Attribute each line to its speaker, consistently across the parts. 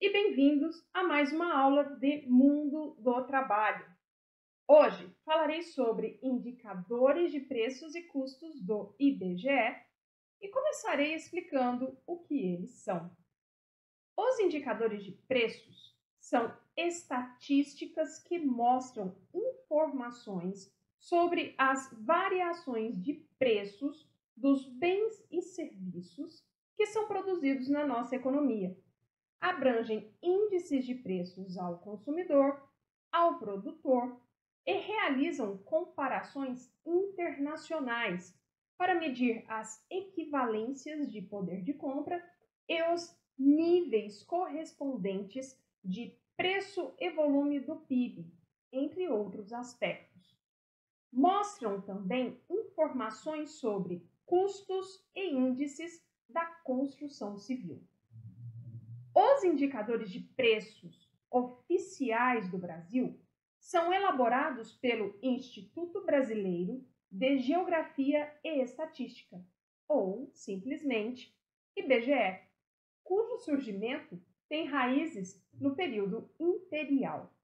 Speaker 1: e bem-vindos a mais uma aula de Mundo do Trabalho. Hoje falarei sobre indicadores de preços e custos do IBGE e começarei explicando o que eles são. Os indicadores de preços são estatísticas que mostram informações sobre as variações de preços dos bens e serviços que são produzidos na nossa economia. Abrangem índices de preços ao consumidor, ao produtor e realizam comparações internacionais para medir as equivalências de poder de compra e os níveis correspondentes de preço e volume do PIB, entre outros aspectos. Mostram também informações sobre custos e índices da construção civil. Os indicadores de preços oficiais do Brasil são elaborados pelo Instituto Brasileiro de Geografia e Estatística, ou, simplesmente, IBGE, cujo surgimento tem raízes no período imperial.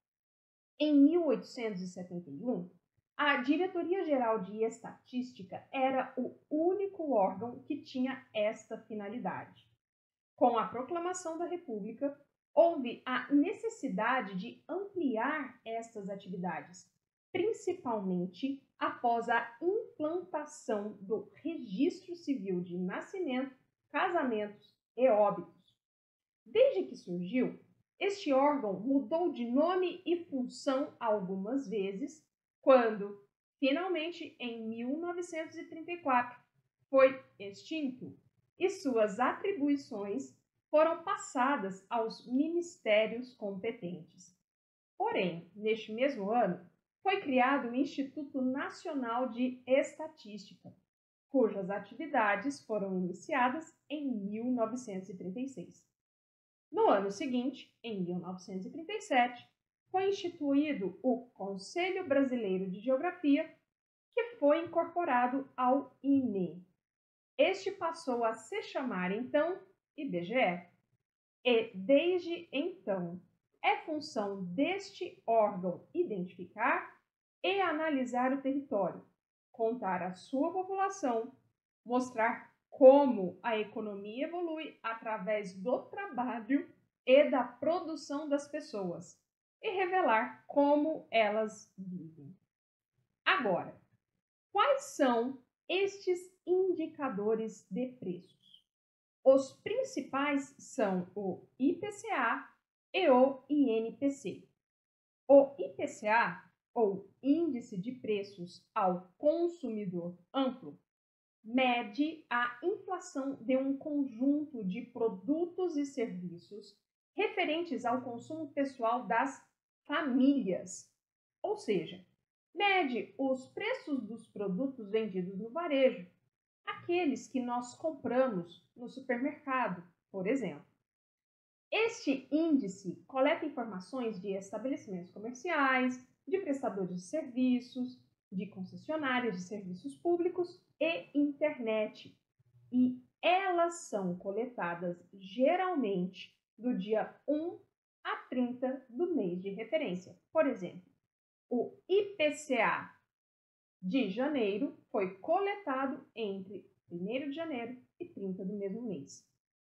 Speaker 1: Em 1871, a Diretoria-Geral de Estatística era o único órgão que tinha esta finalidade. Com a proclamação da República, houve a necessidade de ampliar estas atividades, principalmente após a implantação do Registro Civil de Nascimento, Casamentos e Óbitos. Desde que surgiu, este órgão mudou de nome e função algumas vezes, quando, finalmente, em 1934, foi extinto e suas atribuições foram passadas aos ministérios competentes. Porém, neste mesmo ano, foi criado o Instituto Nacional de Estatística, cujas atividades foram iniciadas em 1936. No ano seguinte, em 1937, foi instituído o Conselho Brasileiro de Geografia, que foi incorporado ao INE. Este passou a se chamar, então, IBGE. E, desde então, é função deste órgão identificar e analisar o território, contar a sua população, mostrar como a economia evolui através do trabalho e da produção das pessoas e revelar como elas vivem. Agora, quais são estes indicadores de preços? Os principais são o IPCA e o INPC. O IPCA, ou Índice de Preços ao Consumidor Amplo, mede a inflação de um conjunto de produtos e serviços referentes ao consumo pessoal das famílias, ou seja, mede os preços dos produtos vendidos no varejo, aqueles que nós compramos no supermercado, por exemplo. Este índice coleta informações de estabelecimentos comerciais, de prestadores de serviços, de concessionárias de serviços públicos e internet. E elas são coletadas geralmente do dia 1 a 30 do mês de referência. Por exemplo, o IPCA de janeiro foi coletado entre 1º de janeiro e 30 do mesmo mês.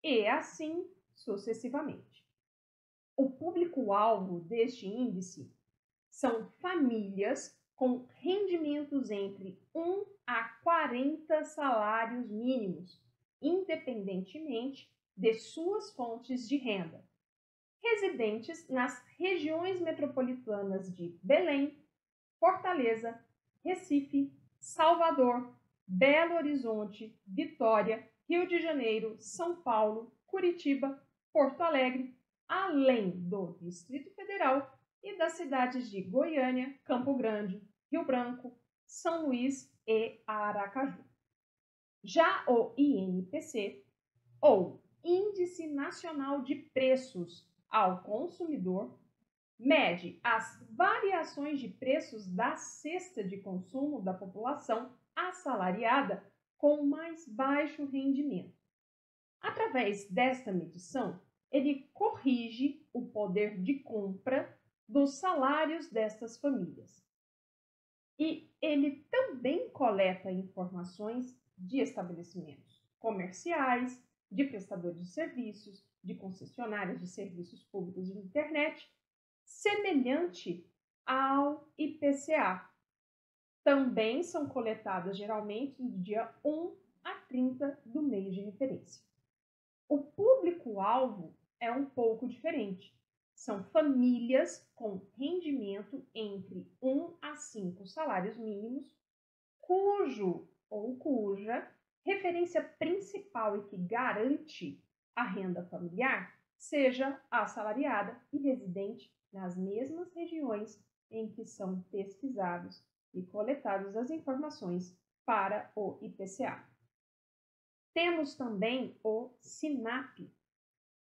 Speaker 1: E assim sucessivamente. O público-alvo deste índice são famílias com rendimentos entre 1 a 40 salários mínimos, independentemente de suas fontes de renda, residentes nas regiões metropolitanas de Belém, Fortaleza, Recife, Salvador, Belo Horizonte, Vitória, Rio de Janeiro, São Paulo, Curitiba, Porto Alegre, além do Distrito Federal e das cidades de Goiânia, Campo Grande, Rio Branco, São Luís e Aracaju. Já o INPC, ou Índice Nacional de Preços ao Consumidor, mede as variações de preços da cesta de consumo da população assalariada com mais baixo rendimento. Através desta medição, ele corrige o poder de compra dos salários destas famílias. E ele também coleta informações de estabelecimentos comerciais, de prestadores de serviços, de concessionárias de serviços públicos de internet, semelhante ao IPCA. Também são coletadas geralmente do dia 1 a 30 do mês de referência. O público-alvo é um pouco diferente. São famílias com rendimento entre 1 a 5 salários mínimos, cujo ou cuja referência principal e que garante a renda familiar seja assalariada e residente nas mesmas regiões em que são pesquisados e coletadas as informações para o IPCA. Temos também o SINAP,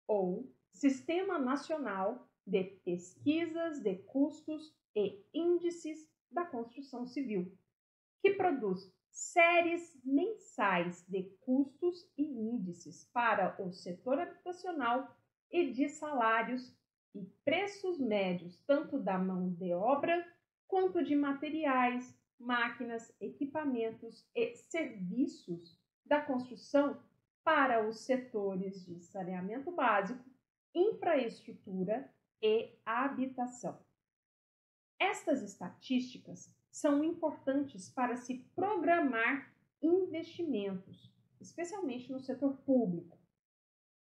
Speaker 1: ou Sistema Nacional de Pesquisas de Custos e Índices da Construção Civil, que produz séries mensais de custos e índices para o setor habitacional e de salários e preços médios, tanto da mão de obra quanto de materiais, máquinas, equipamentos e serviços da construção para os setores de saneamento básico, infraestrutura e habitação. Estas estatísticas são importantes para se programar investimentos, especialmente no setor público.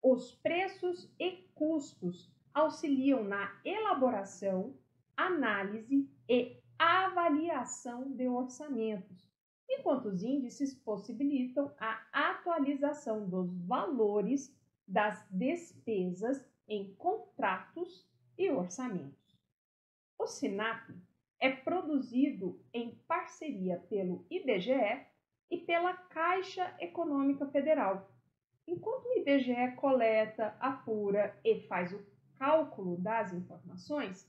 Speaker 1: Os preços e custos auxiliam na elaboração, análise e avaliação de orçamentos, enquanto os índices possibilitam a atualização dos valores das despesas em contratos e orçamentos. O SINAP é produzido em parceria pelo IBGE e pela Caixa Econômica Federal. Enquanto o IBGE coleta, apura e faz o cálculo das informações,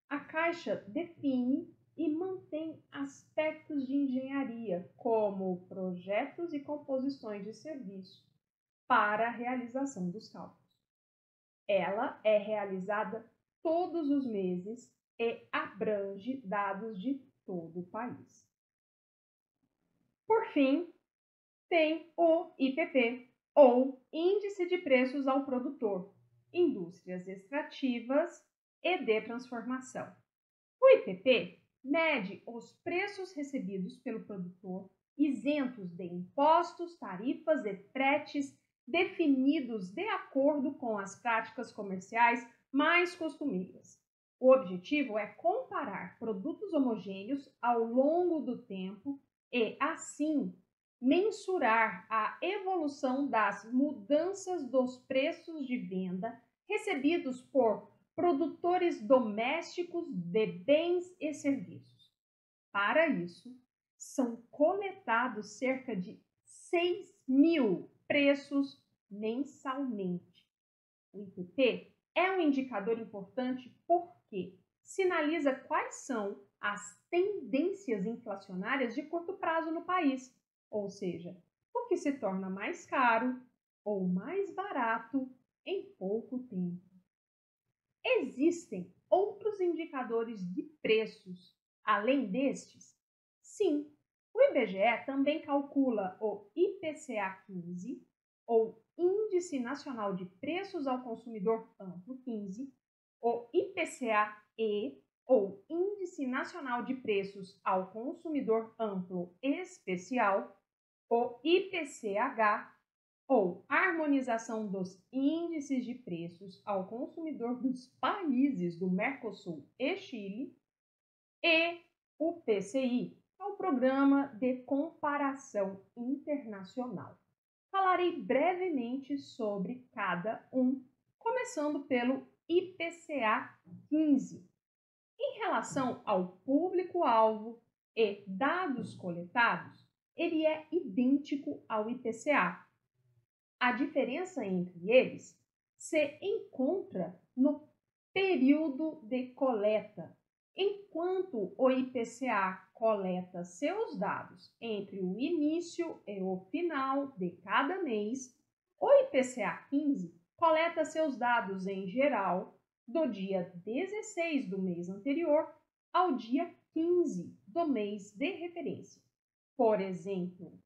Speaker 1: a Caixa define e mantém aspectos de engenharia, como projetos e composições de serviço, para a realização dos cálculos. Ela é realizada todos os meses e abrange dados de todo o país. Por fim, tem o IPP, ou Índice de Preços ao Produtor, Indústrias Extrativas e de Transformação. O IPP mede os preços recebidos pelo produtor isentos de impostos, tarifas e fretes definidos de acordo com as práticas comerciais mais costumeiras. O objetivo é comparar produtos homogêneos ao longo do tempo e, assim, mensurar a evolução das mudanças dos preços de venda recebidos por produtores domésticos de bens e serviços. Para isso, são coletados cerca de 6.000 preços mensalmente. O IPP é um indicador importante porque sinaliza quais são as tendências inflacionárias de curto prazo no país, ou seja, o que se torna mais caro ou mais barato em pouco tempo. Existem outros indicadores de preços além destes? Sim, o IBGE também calcula o IPCA 15, ou Índice Nacional de Preços ao Consumidor Amplo 15, o IPCA-E, ou Índice Nacional de Preços ao Consumidor Amplo Especial, o IPCH, ou Harmonização dos Índices de Preços ao Consumidor dos países do Mercosul e Chile, e o PCI, é o Programa de Comparação Internacional. Falarei brevemente sobre cada um, começando pelo IPCA 15. Em relação ao público-alvo e dados coletados, ele é idêntico ao IPCA. A diferença entre eles se encontra no período de coleta. Enquanto o IPCA coleta seus dados entre o início e o final de cada mês, o IPCA 15 coleta seus dados em geral do dia 16 do mês anterior ao dia 15 do mês de referência. Por exemplo,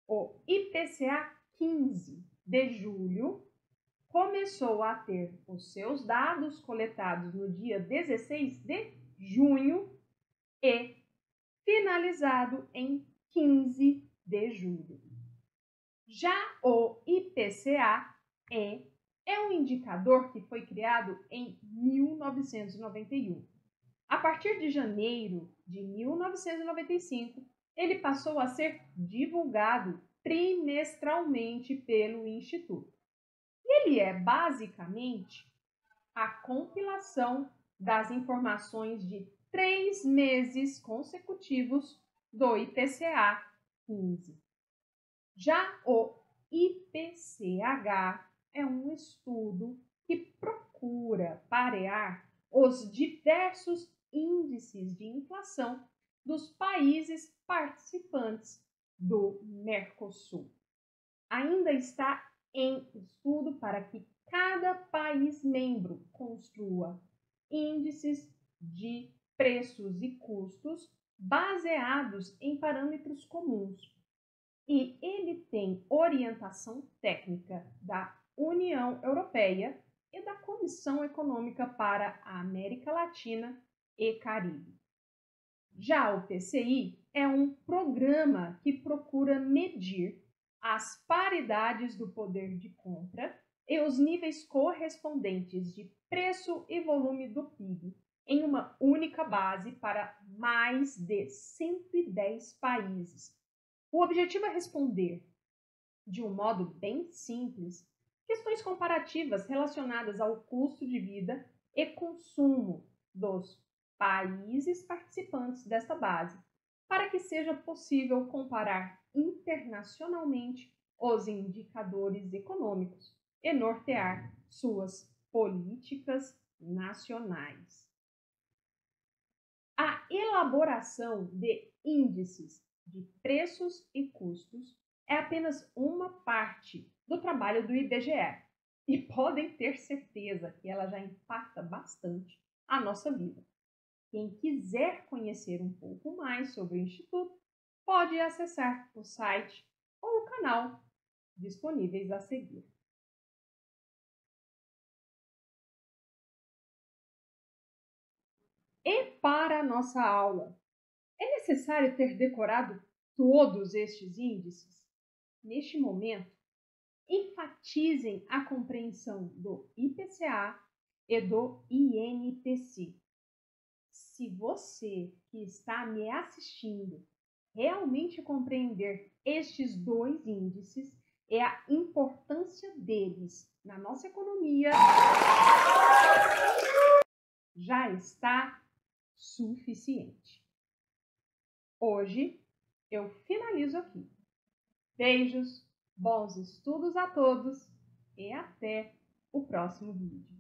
Speaker 1: o IPCA 15 de julho começou a ter os seus dados coletados no dia 16 de junho e finalizado em 15 de julho. Já o IPCA-E é um indicador que foi criado em 1991. A partir de janeiro de 1995, ele passou a ser divulgado trimestralmente pelo Instituto. Ele é basicamente a compilação das informações de 3 meses consecutivos do IPCA 15. Já o IPCH é um estudo que procura parear os diversos índices de inflação dos países participantes do Mercosul. Ainda está em estudo para que cada país membro construa índices de preços e custos baseados em parâmetros comuns. E ele tem orientação técnica da União Europeia e da Comissão Econômica para a América Latina e Caribe. Já o PCI é um programa que procura medir as paridades do poder de compra e os níveis correspondentes de preço e volume do PIB em uma única base para mais de 110 países. O objetivo é responder, de um modo bem simples, questões comparativas relacionadas ao custo de vida e consumo dos países participantes desta base, para que seja possível comparar internacionalmente os indicadores econômicos e nortear suas políticas nacionais. A elaboração de índices de preços e custos é apenas uma parte do trabalho do IBGE e podem ter certeza que ela já impacta bastante a nossa vida. Quem quiser conhecer um pouco mais sobre o Instituto, pode acessar o site ou o canal disponíveis a seguir. E para a nossa aula, é necessário ter decorado todos estes índices? Neste momento, enfatizem a compreensão do IPCA e do INPC. Se você que está me assistindo realmente compreender estes dois índices e a importância deles na nossa economia, já está suficiente. Hoje eu finalizo aqui. Beijos, bons estudos a todos e até o próximo vídeo.